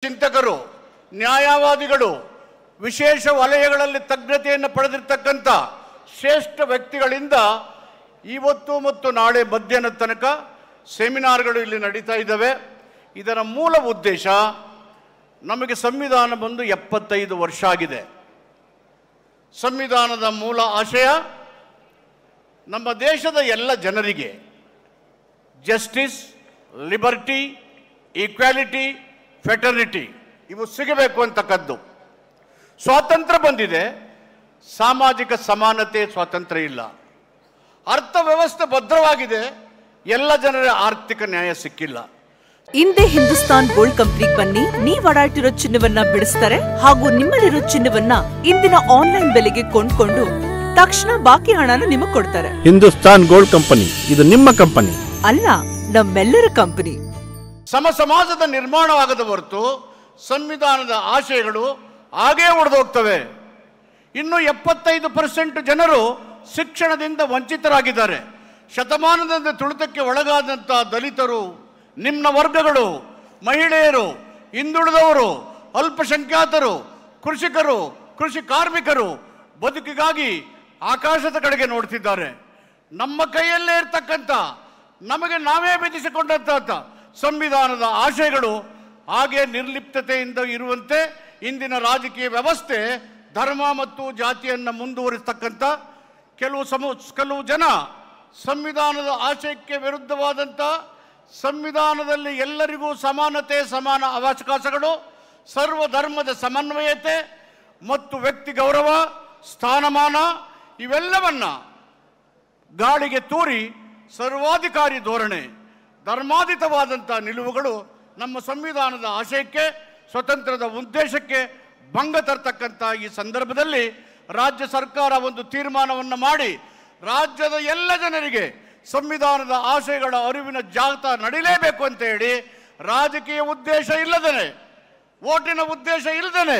ಚಿಂತಕರು, ನ್ಯಾಯವಾದಿಗಳು, ವಿಶೇಷ ವಲಯಗಳಲ್ಲಿ ತಜ್ಞತೆಯನ್ನು ಪಡೆದಿರತಕ್ಕಂಥ ಶ್ರೇಷ್ಠ ವ್ಯಕ್ತಿಗಳಿಂದ ಇವತ್ತು ಮತ್ತು ನಾಳೆ ಮಧ್ಯಾಹ್ನ ತನಕ ಸೆಮಿನಾರ್ಗಳು ಇಲ್ಲಿ ನಡೀತಾ ಇದ್ದಾವೆ. ಇದರ ಮೂಲ ಉದ್ದೇಶ, ನಮಗೆ ಸಂವಿಧಾನ ಬಂದು 75 ವರ್ಷ ಆಗಿದೆ. ಸಂವಿಧಾನದ ಮೂಲ ಆಶಯ ನಮ್ಮ ದೇಶದ ಎಲ್ಲ ಜನರಿಗೆ ಜಸ್ಟಿಸ್, ಲಿಬರ್ಟಿ, ಈಕ್ವಾಲಿಟಿ, ಫೆಟರ್ನಿಟಿ ಇವು ಸಿಗಬೇಕು ಅಂತಕ್ಕದ್ದು. ಸ್ವಾತಂತ್ರ್ಯ ಬಂದಿದೆ, ಸಾಮಾಜಿಕ ಸಮಾನತೆ ಸ್ವಾತಂತ್ರ್ಯ ಇಲ್ಲ. ಅರ್ಥವ್ಯವಸ್ಥೆ ಭದ್ರವಾಗಿದೆ, ಎಲ್ಲ ಜನರ ಆರ್ಥಿಕ ನ್ಯಾಯ ಸಿಕ್ಕಿಲ್ಲ. ಇಂದೇ ಹಿಂದೂಸ್ತಾನ್ ಗೋಲ್ಡ್ ಕಂಪನಿಗೆ ಬನ್ನಿ. ನೀವು ಅಡಾಟಿರೋ ಚಿನ್ನವನ್ನ ಬಿಡಿಸ್ತಾರೆ ಹಾಗೂ ನಿಮ್ಮಲ್ಲಿರೋ ಚಿನ್ನವನ್ನ ಇಂದಿನ ಆನ್ಲೈನ್ ಬೆಲೆಗೆ ಕೊಂಡ್ಕೊಂಡು ತಕ್ಷಣ ಬಾಕಿ ಹಣನ ನಿಮಗೆ ಕೊಡ್ತಾರೆ. ಹಿಂದೂಸ್ತಾನ್ ಗೋಲ್ಡ್ ಕಂಪನಿ, ಇದು ನಿಮ್ಮ ಕಂಪನಿ ಅಲ್ಲ, ನಮ್ಮೆಲ್ಲರ ಕಂಪನಿ. ಸಮ ಸಮಾಜದ ನಿರ್ಮಾಣವಾಗದ ಹೊರತು ಸಂವಿಧಾನದ ಆಶಯಗಳು ಹಾಗೇ ಉಳಿದೋಗ್ತವೆ. ಇನ್ನು 75% ಜನರು ಶಿಕ್ಷಣದಿಂದ ವಂಚಿತರಾಗಿದ್ದಾರೆ. ಶತಮಾನದಿಂದ ತುಳಿತಕ್ಕೆ ಒಳಗಾದಂಥ ದಲಿತರು, ನಿಮ್ನ ವರ್ಗಗಳು, ಮಹಿಳೆಯರು, ಹಿಂದುಳಿದವರು, ಅಲ್ಪಸಂಖ್ಯಾತರು, ಕೃಷಿಕರು, ಕೃಷಿ ಕಾರ್ಮಿಕರು ಬದುಕಿಗಾಗಿ ಆಕಾಶದ ಕಡೆಗೆ ನೋಡ್ತಿದ್ದಾರೆ. ನಮ್ಮ ಕೈಯಲ್ಲೇ ಇರ್ತಕ್ಕಂಥ, ನಮಗೆ ನಾವೇ ವಿಧಿಸಿಕೊಂಡಂಥ ಸಂವಿಧಾನದ ಆಶಯಗಳು ಹಾಗೆ ನಿರ್ಲಿಪ್ತತೆಯಿಂದ ಇರುವಂತೆ ಇಂದಿನ ರಾಜಕೀಯ ವ್ಯವಸ್ಥೆ ಧರ್ಮ ಮತ್ತು ಜಾತಿಯನ್ನು ಮುಂದುವರಿಸ್ತಕ್ಕಂಥ ಕೆಲವು ಜನ ಸಂವಿಧಾನದ ಆಶಯಕ್ಕೆ ವಿರುದ್ಧವಾದಂಥ, ಸಂವಿಧಾನದಲ್ಲಿ ಎಲ್ಲರಿಗೂ ಸಮಾನತೆ, ಸಮಾನ ಅವಕಾಶಗಳು, ಸರ್ವಧರ್ಮದ ಸಮನ್ವಯತೆ ಮತ್ತು ವ್ಯಕ್ತಿ ಗೌರವ, ಸ್ಥಾನಮಾನ ಇವೆಲ್ಲವನ್ನ ಗಾಳಿಗೆ ತೂರಿ ಸರ್ವಾಧಿಕಾರಿ ಧೋರಣೆ, ಧರ್ಮಾತೀತವಾದಂಥ ನಿಲುವುಗಳು ನಮ್ಮ ಸಂವಿಧಾನದ ಆಶಯಕ್ಕೆ, ಸ್ವತಂತ್ರದ ಉದ್ದೇಶಕ್ಕೆ ಭಂಗ ತರ್ತಕ್ಕಂಥ ಈ ಸಂದರ್ಭದಲ್ಲಿ ರಾಜ್ಯ ಸರ್ಕಾರ ಒಂದು ತೀರ್ಮಾನವನ್ನು ಮಾಡಿ ರಾಜ್ಯದ ಎಲ್ಲ ಜನರಿಗೆ ಸಂವಿಧಾನದ ಆಶಯಗಳ ಅರಿವಿನ ಜಾಗೃತ ನಡೀಲೇಬೇಕು ಅಂತ ಹೇಳಿ, ರಾಜಕೀಯ ಉದ್ದೇಶ ಇಲ್ಲದೇನೆ, ಓಟಿನ ಉದ್ದೇಶ ಇಲ್ಲದೇನೆ